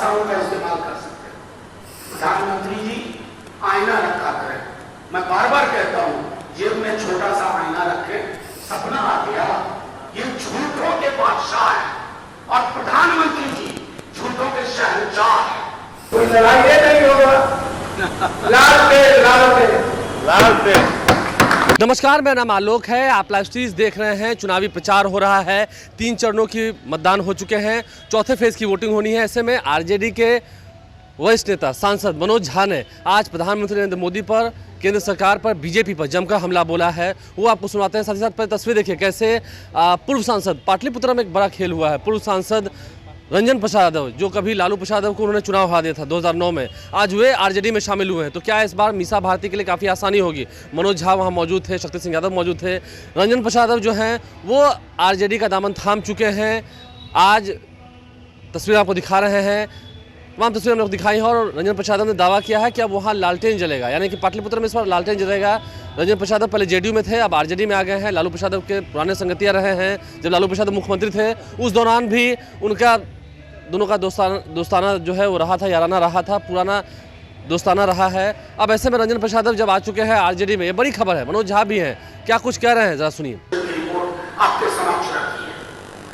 भाषाओं का इस्तेमाल कर सकते हैं। प्रधानमंत्री जी आईना रखा करें। मैं बार बार कहता हूं, जेब में छोटा सा आईना रखें, सपना आ गया। ये झूठों के बादशाह है और प्रधानमंत्री जी झूठों के शहंशाह है। कोई लड़ाई नहीं होगा। लाल पे लाल पे लाल पे। नमस्कार, मेरा नाम आलोक है। आप लाइव स्ट्रीज देख रहे हैं। चुनावी प्रचार हो रहा है। 3 चरणों की मतदान हो चुके हैं। चौथे फेज की वोटिंग होनी है। ऐसे में आरजेडी के वरिष्ठ नेता सांसद मनोज झा ने आज प्रधानमंत्री नरेंद्र मोदी पर, केंद्र सरकार पर, बीजेपी पर जमकर हमला बोला है। वो आपको सुनाते हैं। साथ ही साथ पहले तस्वीर देखिए कैसे पूर्व सांसद, पाटलिपुत्र में एक बड़ा खेल हुआ है। पूर्व सांसद रंजन प्रसाद यादव, जो कभी लालू प्रसाद यादव को उन्होंने चुनाव हरा दिया था 2009 में, आज वे आरजेडी में शामिल हुए हैं। तो क्या इस बार मीसा भारती के लिए काफ़ी आसानी होगी? मनोज झा वहाँ मौजूद थे, शक्ति सिंह यादव मौजूद थे, रंजन प्रसाद यादव जो हैं वो आरजेडी का दामन थाम चुके हैं। आज तस्वीर आपको दिखा रहे हैं, तमाम तस्वीरें हमने दिखाई हैं। और रंजन प्रसाद यादव ने दावा किया है कि अब वहाँ लालटेन जलेगा, यानी कि पाटलिपुत्र में इस बार लालटेन जलेगा। रंजन प्रसाद यादव पहले जेडीयू में थे, अब आरजेडी में आ गए हैं। लालू प्रसाद यादव के पुराने संगतियाँ रहे हैं। जब लालू प्रसाद मुख्यमंत्री थे उस दौरान भी उनका दोनों का दोस्ताना जो है वो रहा था, याराना रहा था, पुराना दोस्ताना रहा है। अब ऐसे में रंजन प्रसाद जब आ चुके हैं आरजेडी में, ये बड़ी खबर है। मनोज झा भी हैं, क्या कुछ कह रहे हैं, जरा सुनिए। आपके समक्ष रखी है,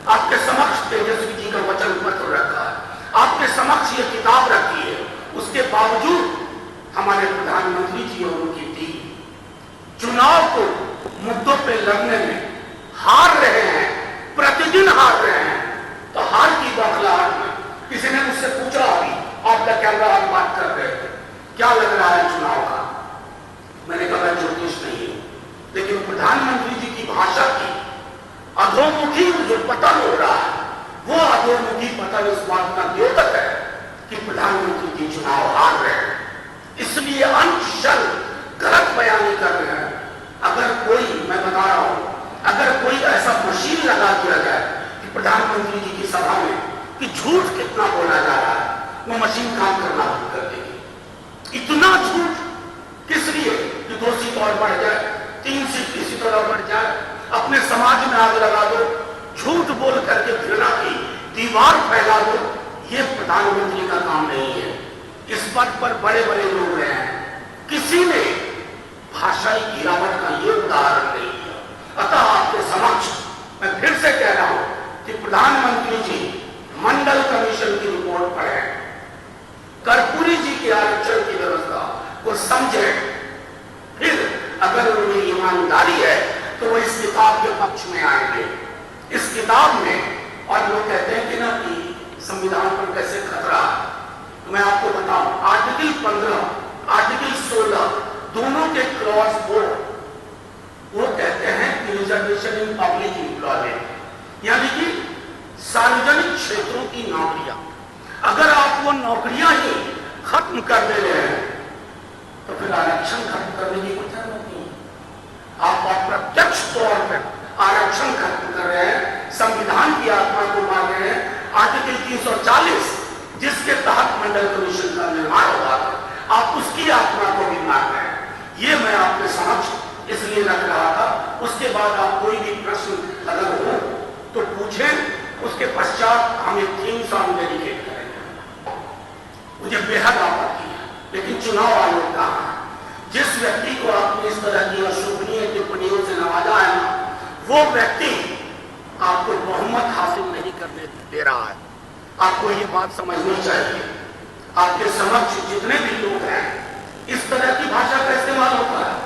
आपके समक्ष तेजस्वी जी का वचन पत्र रखा है, आपके समक्ष ये किताब रखी है। उसके बावजूद हमारे प्रधानमंत्री जी और उनकी टीम चुनाव को मुद्दों पे लड़ने में हार रहे हैं, प्रतिदिन हार रहे हैं। तो हार की बौखलाहट में किसी ने मुझसे पूछा, अभी आपका कैमरा आप बात कर रहे थे, क्या लग रहा है चुनाव का? मैंने कहा मैं ज्योतिष नहीं हूं, लेकिन प्रधानमंत्री जी की भाषा की अधोमुखी जो पतन हो रहा है, वो अधोमुखी पतन इस बात का द्योतक है कि प्रधानमंत्री जी चुनाव हार रहे हैं। इसलिए अंशल गलत बयानी कर रहे हैं। अगर कोई, मैं बता रहा हूं, अगर कोई ऐसा मशीन लगा दिया जाए प्रधानमंत्री जी की सभा में कि झूठ कितना बोला जा रहा है, वो मशीन काम करना बंद कर देगी। इतना झूठ किस लिए कि 2 सीट और बढ़ जाए, 3 सीट किसी तरह बढ़ जाए, अपने समाज में आग लगा दो, झूठ बोल करके घृणा की दीवार फैला दो। ये प्रधानमंत्री का काम नहीं है। इस पद पर बड़े बड़े लोग रहे हैं, किसी ने भाषाई गिरावट का ये उदाहरण नहीं दिया। अतः आपके समक्ष मैं फिर से कह रहा हूं कि प्रधानमंत्री जी मंडल कमीशन की रिपोर्ट पढ़े, कर्पूरी जी के आरक्षण की व्यवस्था को समझे, फिर अगर उनमें ईमानदारी है तो वो इस किताब के पक्ष में आएंगे। इस किताब में, और लोग कहते हैं कि ना कि संविधान पर कैसे खतरा, तो मैं आपको बताऊं, आर्टिकल 15, आर्टिकल 16 दोनों के क्लॉज 4 वो कहते हैं कि रिजर्वेशन इन पब्लिक एम्प्लॉयमेंट, यानी कि सार्वजनिक क्षेत्रों की नौकरियां, अगर आप वो नौकरियां ही खत्म कर दे रहे हैं तो फिर आरक्षण खत्म करने की कोई जरूरत नहीं। आप अप्रत्यक्ष तौर पर आरक्षण खत्म कर रहे हैं, संविधान की आत्मा को मार रहे हैं। आर्टिकल 340 जिसके तहत मंडल कमीशन का निर्माण हुआ था, आप उसकी आत्मा को भी मार रहे हैं। ये मैं आपके समक्ष इसलिए रख रहा था। उसके बाद आप कोई भी प्रश्न अगर हो तो पूछें, उसके पश्चात हम एक थीम सॉन्ग डेडिकेट करेंगे। मुझे बेहद आपत्ति है, लेकिन चुनाव आयोग कहा है, जिस व्यक्ति को आपने इस तरह की अशोभनीय टिप्पणियों से नवाजा है ना, वो व्यक्ति आपको बहुमत हासिल नहीं करने दे रहा है। आपको ये बात समझनी चाहिए। आपके समक्ष जितने भी लोग हैं, इस तरह की भाषा का इस्तेमाल होता है।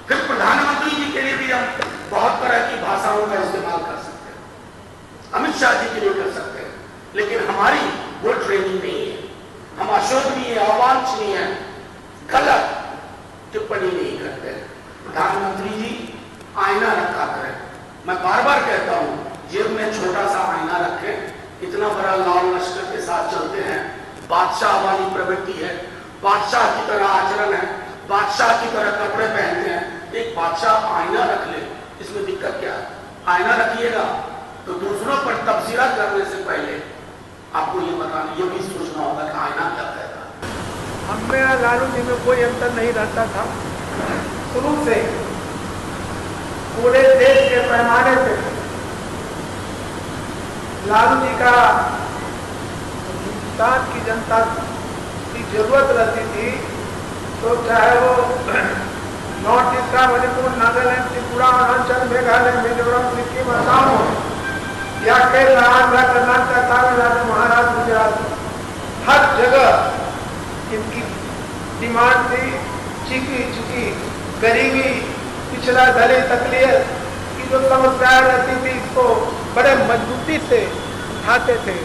फिर प्रधानमंत्री जी के लिए भी हम बहुत तरह की भाषाओं का इस्तेमाल कर सकते हैं, अमित शाह जी के लिए कर सकते हैं, लेकिन हमारी वो ट्रेनिंग नहीं है। हम अशोभनीय, अवांछनीय, गलत टिप्पणी नहीं करते। प्रधानमंत्री जी आईना रखा करें। मैं बार बार कहता हूं, जेब में छोटा सा आईना रखें। इतना बड़ा लाल लश्कर के साथ चलते हैं, बादशाह वाली प्रवृत्ति है, बादशाह की तरह आचरण है, बादशाह की तरह कपड़े पहनते हैं। एक बादशाह आईना रख ले, इसमें दिक्कत क्या है? आईना रखिएगा तो दूसरों पर तबसरा करने से पहले आपको ये बताना, ये भी सोचना होगा कि आईना क्या कहता है। हम मेरा लालू जी में कोई अंतर नहीं रहता था। शुरू से पूरे देश के पैमाने पे लालू जी का हिंदुस्तान की जनता की जरूरत रहती थी, तो चाहे वो नॉर्थ ईस्ट का मणिपुर, नागालैंड, त्रिपुरा, अरुणाचल, मेघालय, मिजोरम, सिक्किम, असम हो, या केरल, आंध्र, कर्नाटक, तमिलनाडु, महाराष्ट्र, गुजरात, हर जगह इनकी डिमांड थी। चुकी गरीबी, पिछड़ा, दलित, अकलियत की जो समस्याएं रहती थी, इसको बड़े मजबूती से उठाते थे,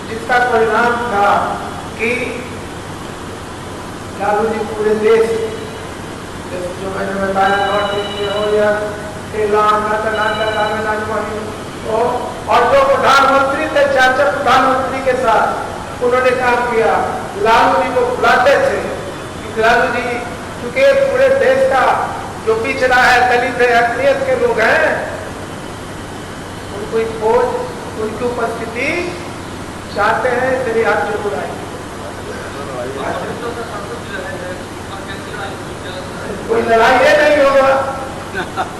जिसका परिणाम था कि लालू जी पूरे देश, जो मैंने बताया, नॉर्थ ईस्ट में हो या केरला, कर्नाटक, तमिलनाडु हो, और जो प्रधानमंत्री थे, 4 प्रधानमंत्री के साथ उन्होंने काम किया। लालू जी को बुलाते थे कि लालू जी, क्योंकि पूरे देश का जो पिछड़ा है, दलित है, अकलियत के लोग हैं, उनको खोज, उनकी उपस्थिति चाहते हैं, इसलिए आप जरूर आएंगे। कोई लड़ाई नहीं होगा,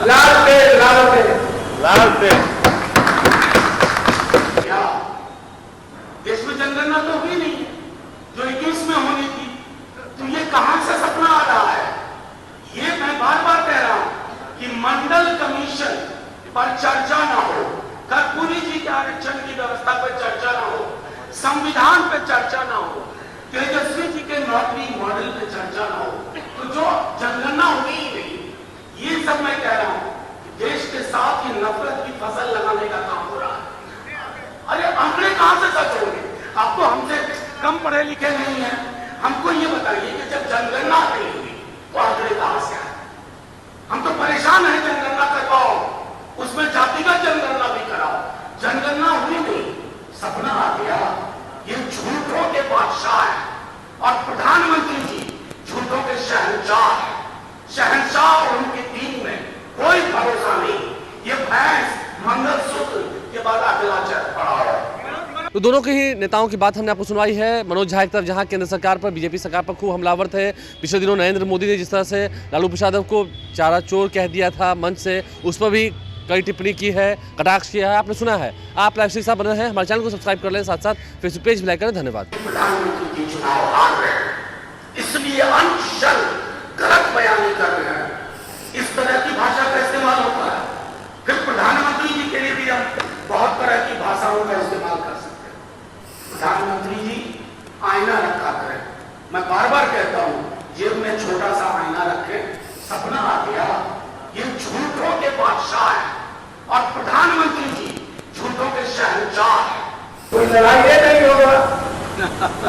लाल पे लाल पे लाल पे। क्या देश में जनगणना तो हुई नहीं है जो 21 में होनी थी, तो ये कहां से सपना आ रहा है? ये मैं बार बार कह रहा हूं कि मंडल कमीशन पर चर्चा ना हो, कर्पूरी जी के आरक्षण की व्यवस्था पर चर्चा ना हो, संविधान पर चर्चा ना हो, तेजस्वी जी के नौकरी मॉडल पे चर्चा ना हो, तो जो जनगणना हुई ही नहीं। ये सब मैं कह रहा हूं कि देश के साथ ही नफरत की फसल लगाने का काम हो रहा है। अरे आंकड़े कहां से सच होंगे? आप तो हमसे कम पढ़े लिखे नहीं हैं, हमको ये बताइए कि जब जनगणना नहीं हुई तो आंकड़े कहां से आए? हम तो परेशान हैं, जनगणना करवाओ, उसमें जातिगत जनगणना भी कराओ। जनगणना हुई नहीं, सपना आ गया। ये झूठों के बादशाह है और प्रधानमंत्री जी झूठों के शहंशाह है। शहंशाह और उनकी टीम में कोई भरोसा नहीं। ये भैंस मंगलसूत्र के बाद अगलाचर पड़ा है। तो दोनों के ही नेताओं की बात हमने आपको सुनवाई है। मनोज झा एक तरफ जहां केंद्र सरकार पर, बीजेपी सरकार पर खूब हमलावर थे। पिछले दिनों नरेंद्र मोदी ने जिस तरह से लालू प्रसाद को चारा चोर कह दिया था मंच से, उस पर भी कई टिप्पणी की है, कटाक्ष किया है, आपने सुना है। आप लाइव साथ बने हैं, हमारे चैनल को सब्सक्राइब कर लें, साथ साथ फेसबुक पेज भी लाइक करें। धन्यवाद। प्रधानमंत्री जी चुनाव हार रहे हैं, इसलिए अनशन गलत बयानी कर रहे हैं। इस तरह की भाषा का इस्तेमाल होता है। फिर प्रधानमंत्री जी के लिए भी हम बहुत तरह की भाषाओं का इस्तेमाल कर सकते हैं। प्रधानमंत्री जी आईना रखा करें। मैं बार बार कहता हूं, जेब में छोटा सा आईना रखें। सपना आ गया। ये झूठों के बादशाह है और प्रधानमंत्री जी झूठों के शहंशाह है। कोई लड़ाई नहीं होगा,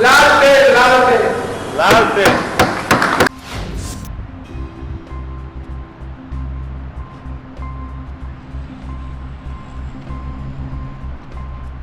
लाल पे लाल पे लाल पे।